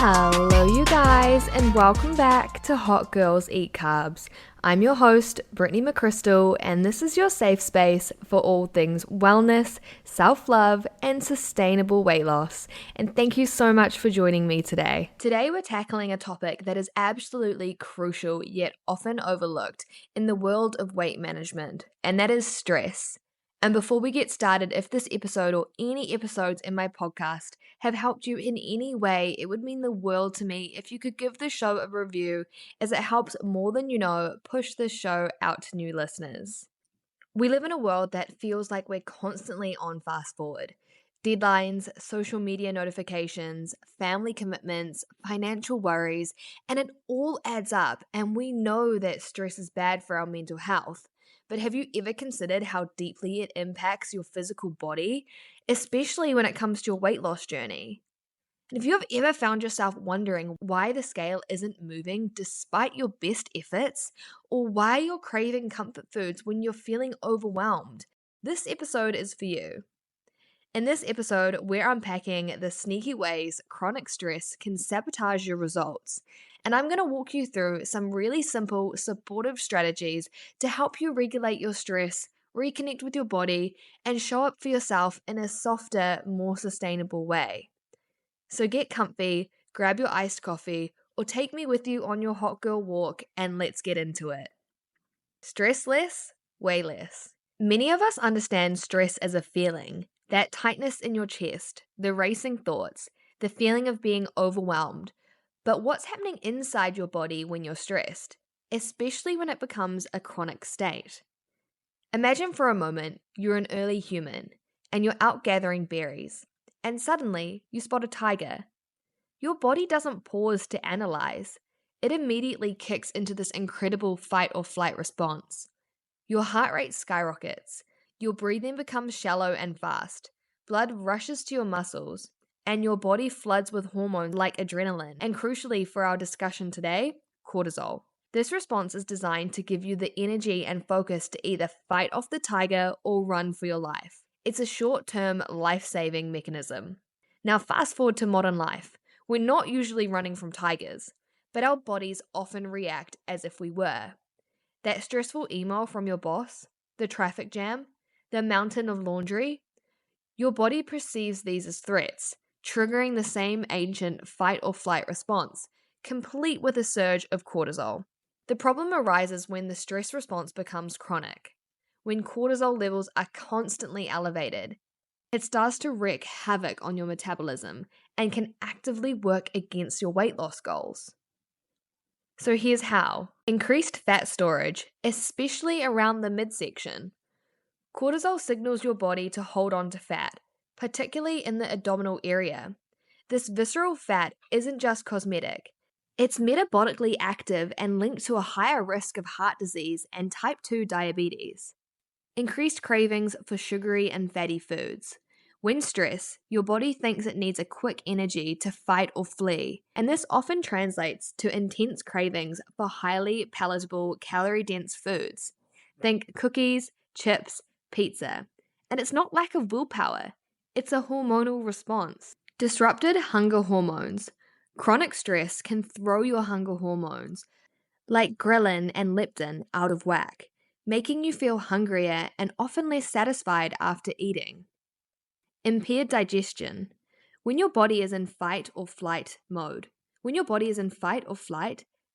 Hello, you guys, and welcome back to Hot Girls Eat Carbs. I'm your host, Brittany McChrystal, and this is your safe space for all things wellness, self-love, and sustainable weight loss. And thank you so much for joining me today. Today, we're tackling a topic that is absolutely crucial yet often overlooked in the world of weight management, and that is stress. And before we get started, if this episode or any episodes in my podcast have helped you in any way, it would mean the world to me if you could give the show a review, as it helps more than you know push this show out to new listeners. We live in a world that feels like we're constantly on fast forward. Deadlines, social media notifications, family commitments, financial worries, and it all adds up, and we know that stress is bad for our mental health. But have you ever considered how deeply it impacts your physical body, especially when it comes to your weight loss journey? And if you have ever found yourself wondering why the scale isn't moving despite your best efforts, or why you're craving comfort foods when you're feeling overwhelmed, this episode is for you. In this episode, we're unpacking the sneaky ways chronic stress can sabotage your results. And I'm going to walk you through some really simple, supportive strategies to help you regulate your stress, reconnect with your body, and show up for yourself in a softer, more sustainable way. So get comfy, grab your iced coffee, or take me with you on your hot girl walk, and let's get into it. Stress less, way less. Many of us understand stress as a feeling, that tightness in your chest, the racing thoughts, the feeling of being overwhelmed. But what's happening inside your body when you're stressed, especially when it becomes a chronic state? Imagine for a moment you're an early human and you're out gathering berries, and suddenly you spot a tiger. Your body doesn't pause to analyze. It immediately kicks into this incredible fight or flight response. Your heart rate skyrockets, your breathing becomes shallow and fast, blood rushes to your muscles, and your body floods with hormones like adrenaline, and crucially for our discussion today, cortisol. This response is designed to give you the energy and focus to either fight off the tiger or run for your life. It's a short-term, life-saving mechanism. Now fast forward to modern life. We're not usually running from tigers, but our bodies often react as if we were. That stressful email from your boss, the traffic jam, the mountain of laundry, your body perceives these as threats, triggering the same ancient fight or flight response, complete with a surge of cortisol. The problem arises when the stress response becomes chronic, when cortisol levels are constantly elevated. It starts to wreak havoc on your metabolism and can actively work against your weight loss goals. So here's how. Increased fat storage, especially around the midsection. Cortisol signals your body to hold on to fat, particularly in the abdominal area. This visceral fat isn't just cosmetic. It's metabolically active and linked to a higher risk of heart disease and type 2 diabetes. Increased cravings for sugary and fatty foods. When stressed, your body thinks it needs a quick energy to fight or flee, and this often translates to intense cravings for highly palatable, calorie-dense foods. Think cookies, chips, pizza. And it's not lack of willpower, it's a hormonal response. Disrupted hunger hormones. Chronic stress can throw your hunger hormones, like ghrelin and leptin, out of whack, making you feel hungrier and often less satisfied after eating. Impaired digestion. When your body is in fight or flight mode.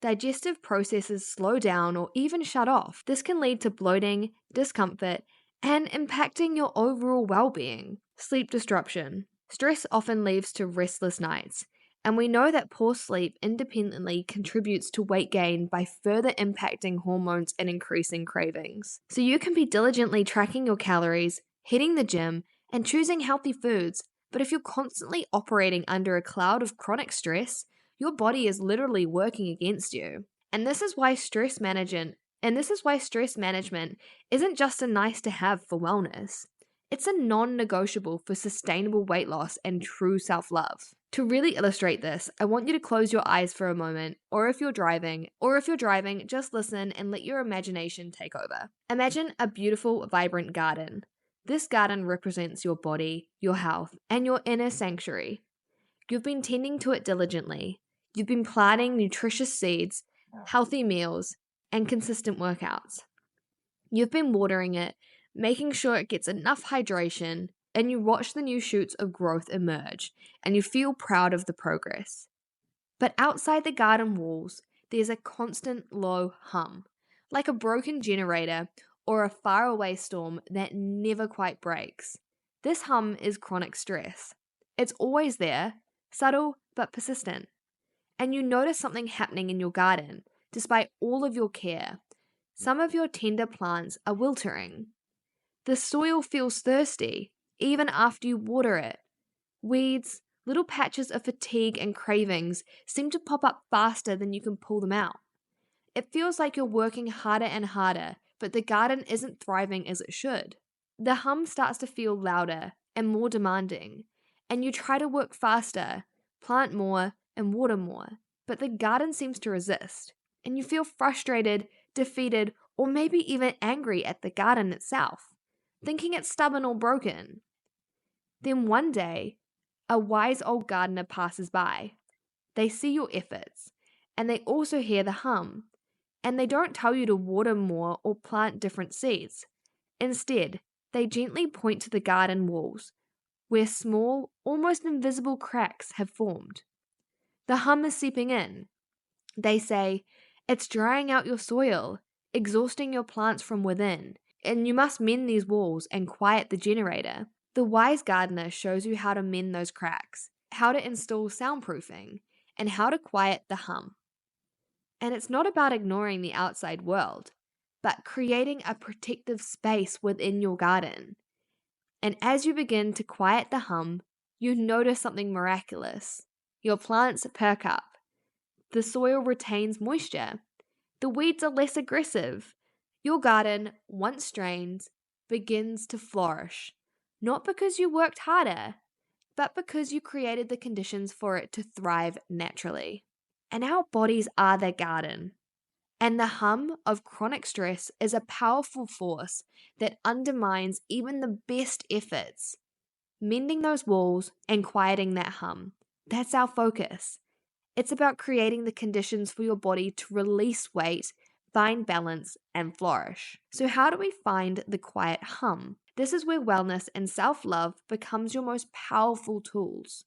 Digestive processes slow down or even shut off. This can lead to bloating, discomfort, and impacting your overall well-being. Sleep disruption. Stress often leads to restless nights, and we know that poor sleep independently contributes to weight gain by further impacting hormones and increasing cravings. So you can be diligently tracking your calories, hitting the gym, and choosing healthy foods, but if you're constantly operating under a cloud of chronic stress, your body is literally working against you. And this is why stress management isn't just a nice to have for wellness. It's a non-negotiable for sustainable weight loss and true self-love. To really illustrate this, I want you to close your eyes for a moment, or if you're driving, just listen and let your imagination take over. Imagine a beautiful, vibrant garden. This garden represents your body, your health, and your inner sanctuary. You've been tending to it diligently. You've been planting nutritious seeds, healthy meals, and consistent workouts. You've been watering it, making sure it gets enough hydration, and you watch the new shoots of growth emerge, and you feel proud of the progress. But outside the garden walls, there's a constant low hum, like a broken generator or a faraway storm that never quite breaks. This hum is chronic stress. It's always there, subtle but persistent. And you notice something happening in your garden, despite all of your care. Some of your tender plants are wilting. The soil feels thirsty, even after you water it. Weeds, little patches of fatigue and cravings seem to pop up faster than you can pull them out. It feels like you're working harder and harder, but the garden isn't thriving as it should. The hum starts to feel louder and more demanding, and you try to work faster, plant more, and water more, but the garden seems to resist, and you feel frustrated, defeated, or maybe even angry at the garden itself, thinking it's stubborn or broken. Then one day, a wise old gardener passes by. They see your efforts, and they also hear the hum, and they don't tell you to water more or plant different seeds. Instead, they gently point to the garden walls, where small, almost invisible cracks have formed. The hum is seeping in. They say, it's drying out your soil, exhausting your plants from within, and you must mend these walls and quiet the generator. The wise gardener shows you how to mend those cracks, how to install soundproofing, and how to quiet the hum. And it's not about ignoring the outside world, but creating a protective space within your garden. And as you begin to quiet the hum, you notice something miraculous. Your plants perk up. The soil retains moisture. The weeds are less aggressive. Your garden, once strained, begins to flourish. Not because you worked harder, but because you created the conditions for it to thrive naturally. And our bodies are the garden. And the hum of chronic stress is a powerful force that undermines even the best efforts. Mending those walls and quieting that hum, that's our focus. It's about creating the conditions for your body to release weight, find balance, and flourish. So how do we find the quiet hum? This is where wellness and self-love becomes your most powerful tools.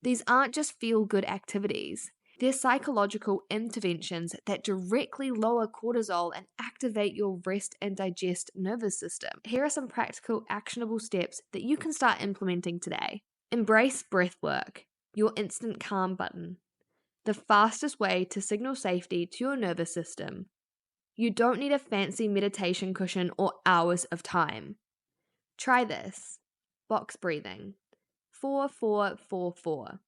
These aren't just feel-good activities. They're psychological interventions that directly lower cortisol and activate your rest and digest nervous system. Here are some practical, actionable steps that you can start implementing today. Embrace breath work, your instant calm button. The fastest way to signal safety to your nervous system. You don't need a fancy meditation cushion or hours of time. Try this. Box breathing. 4-4-4-4.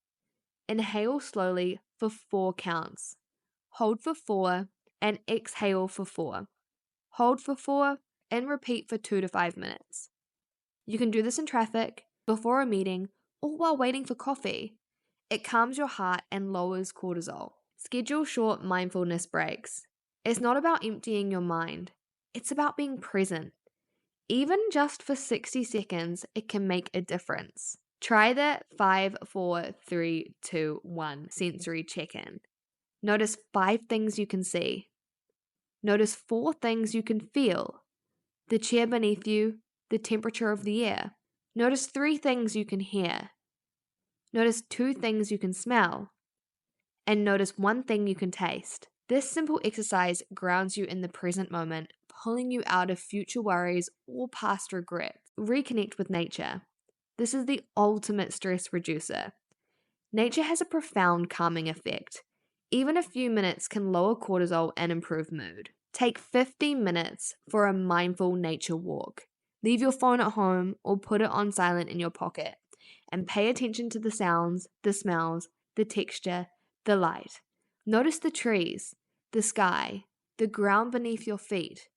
Inhale slowly for 4 counts. Hold for 4 and exhale for 4. Hold for 4 and repeat for 2 to 5 minutes. You can do this in traffic, before a meeting, or while waiting for coffee. It calms your heart and lowers cortisol. Schedule short mindfulness breaks. It's not about emptying your mind. It's about being present. Even just for 60 seconds, it can make a difference. Try the 5, 4, 3, 2, 1 sensory check-in. Notice 5 things you can see. Notice 4 things you can feel. The chair beneath you, the temperature of the air. Notice 3 things you can hear. Notice 2 things you can smell. And notice 1 thing you can taste. This simple exercise grounds you in the present moment, pulling you out of future worries or past regrets. Reconnect with nature. This is the ultimate stress reducer. Nature has a profound calming effect. Even a few minutes can lower cortisol and improve mood. Take 15 minutes for a mindful nature walk. Leave your phone at home or put it on silent in your pocket and pay attention to the sounds, the smells, the texture, the light. Notice the trees, the sky, the ground beneath your feet.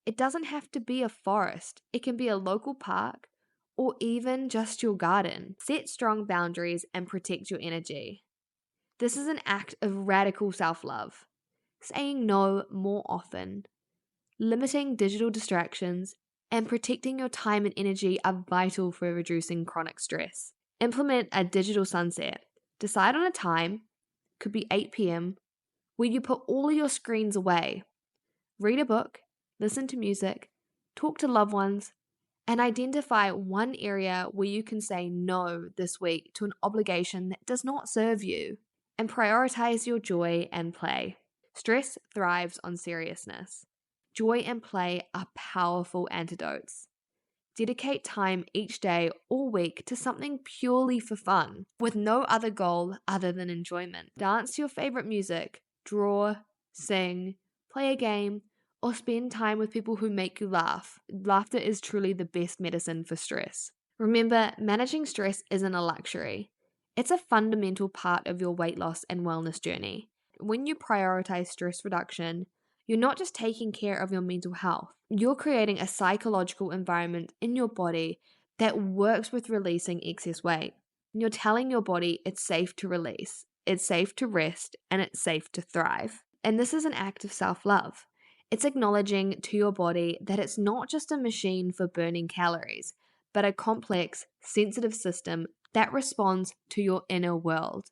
It doesn't have to be a forest. It can be a local park or even just your garden. Set strong boundaries and protect your energy. This is an act of radical self-love. Saying no more often, limiting digital distractions, and protecting your time and energy are vital for reducing chronic stress. Implement a digital sunset. Decide on a time, could be 8 p.m., where you put all of your screens away. Read a book, listen to music, talk to loved ones, and identify one area where you can say no this week to an obligation that does not serve you, and prioritize your joy and play. Stress thrives on seriousness. Joy and play are powerful antidotes. Dedicate time each day or week to something purely for fun, with no other goal other than enjoyment. Dance to your favorite music, draw, sing, play a game, or spend time with people who make you laugh. Laughter is truly the best medicine for stress. Remember, managing stress isn't a luxury. It's a fundamental part of your weight loss and wellness journey. When you prioritize stress reduction, you're not just taking care of your mental health, you're creating a psychological environment in your body that works with releasing excess weight. You're telling your body it's safe to release, it's safe to rest, and it's safe to thrive. And this is an act of self-love. It's acknowledging to your body that it's not just a machine for burning calories, but a complex, sensitive system that responds to your inner world.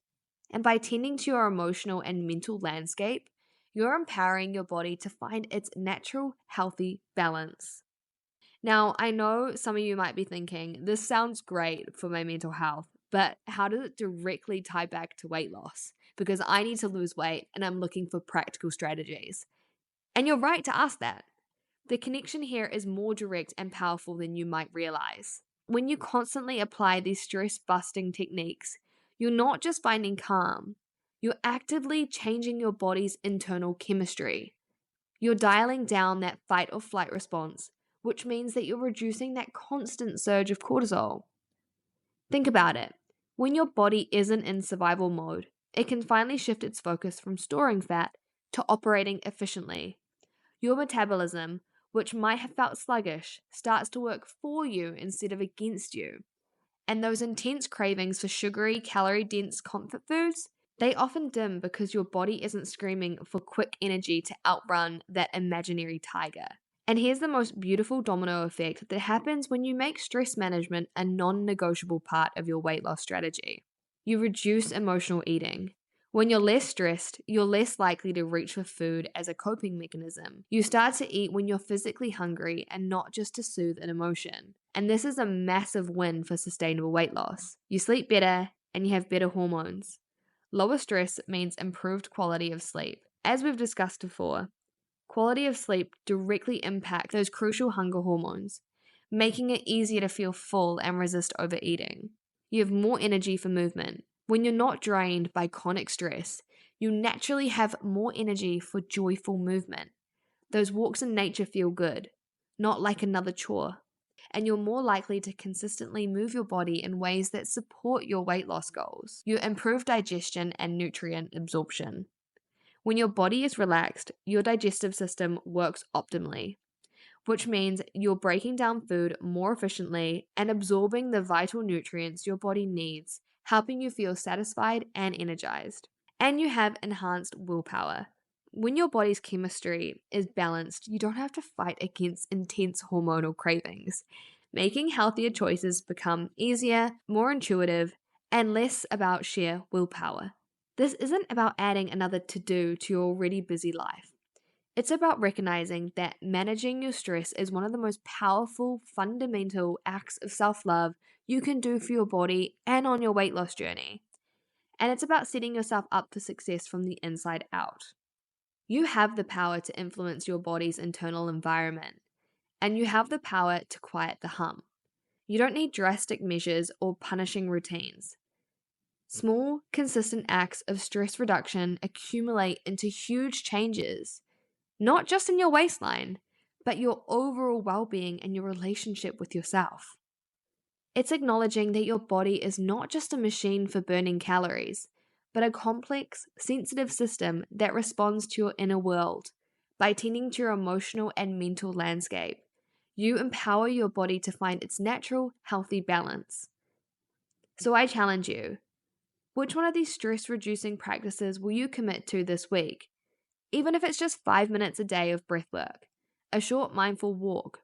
And by tending to your emotional and mental landscape, you're empowering your body to find its natural, healthy balance. Now, I know some of you might be thinking, this sounds great for my mental health, but how does it directly tie back to weight loss? Because I need to lose weight and I'm looking for practical strategies. And you're right to ask that. The connection here is more direct and powerful than you might realize. When you constantly apply these stress-busting techniques, you're not just finding calm, you're actively changing your body's internal chemistry. You're dialing down that fight or flight response, which means that you're reducing that constant surge of cortisol. Think about it. When your body isn't in survival mode, it can finally shift its focus from storing fat to operating efficiently. Your metabolism, which might have felt sluggish, starts to work for you instead of against you. And those intense cravings for sugary, calorie-dense comfort foods, they often dim because your body isn't screaming for quick energy to outrun that imaginary tiger. And here's the most beautiful domino effect that happens when you make stress management a non-negotiable part of your weight loss strategy. You reduce emotional eating. When you're less stressed, you're less likely to reach for food as a coping mechanism. You start to eat when you're physically hungry and not just to soothe an emotion. And this is a massive win for sustainable weight loss. You sleep better and you have better hormones. Lower stress means improved quality of sleep. As we've discussed before, quality of sleep directly impacts those crucial hunger hormones, making it easier to feel full and resist overeating. You have more energy for movement. When you're not drained by chronic stress, you naturally have more energy for joyful movement. Those walks in nature feel good, not like another chore. And you're more likely to consistently move your body in ways that support your weight loss goals. You improve digestion and nutrient absorption. When your body is relaxed, your digestive system works optimally, which means you're breaking down food more efficiently and absorbing the vital nutrients your body needs, helping you feel satisfied and energized. And you have enhanced willpower. When your body's chemistry is balanced, you don't have to fight against intense hormonal cravings. Making healthier choices become easier, more intuitive, and less about sheer willpower. This isn't about adding another to-do to your already busy life. It's about recognizing that managing your stress is one of the most powerful, fundamental acts of self-love you can do for your body and on your weight loss journey. And it's about setting yourself up for success from the inside out. You have the power to influence your body's internal environment, and you have the power to quiet the hum. You don't need drastic measures or punishing routines. Small, consistent acts of stress reduction accumulate into huge changes, not just in your waistline, but your overall well-being and your relationship with yourself. It's acknowledging that your body is not just a machine for burning calories, but a complex, sensitive system that responds to your inner world. By tending to your emotional and mental landscape, you empower your body to find its natural, healthy balance. So I challenge you, which one of these stress-reducing practices will you commit to this week? Even if it's just 5 minutes a day of breath work, a short mindful walk,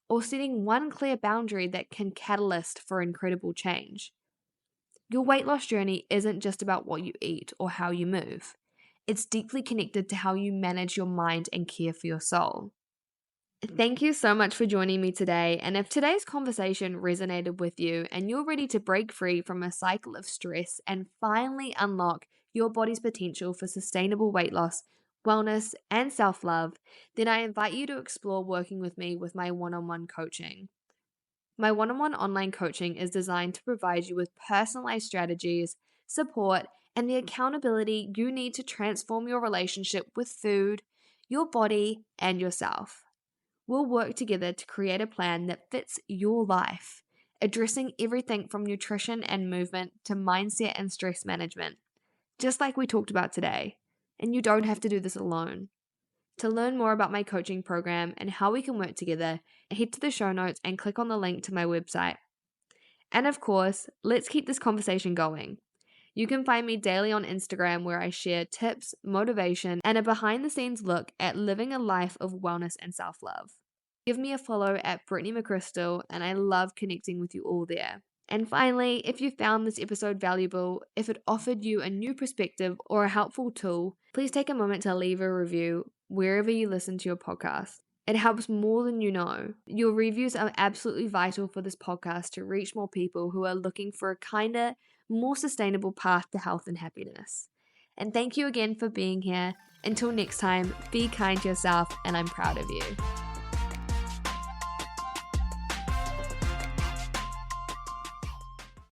or setting one clear boundary that can catalyst for incredible change. Your weight loss journey isn't just about what you eat or how you move. It's deeply connected to how you manage your mind and care for your soul. Thank you so much for joining me today. And if today's conversation resonated with you and you're ready to break free from a cycle of stress and finally unlock your body's potential for sustainable weight loss, wellness, and self love, then I invite you to explore working with me with my one on one coaching. My one on one online coaching is designed to provide you with personalized strategies, support, and the accountability you need to transform your relationship with food, your body, and yourself. We'll work together to create a plan that fits your life, addressing everything from nutrition and movement to mindset and stress management, just like we talked about today. And you don't have to do this alone. To learn more about my coaching program and how we can work together, head to the show notes and click on the link to my website. And of course, let's keep this conversation going. You can find me daily on Instagram where I share tips, motivation, and a behind the scenes look at living a life of wellness and self love. Give me a follow at Brittany McChrystal, and I love connecting with you all there. And finally, if you found this episode valuable, if it offered you a new perspective or a helpful tool, please take a moment to leave a review wherever you listen to your podcast. It helps more than you know. Your reviews are absolutely vital for this podcast to reach more people who are looking for a kinder, more sustainable path to health and happiness. And thank you again for being here. Until next time, be kind to yourself, and I'm proud of you.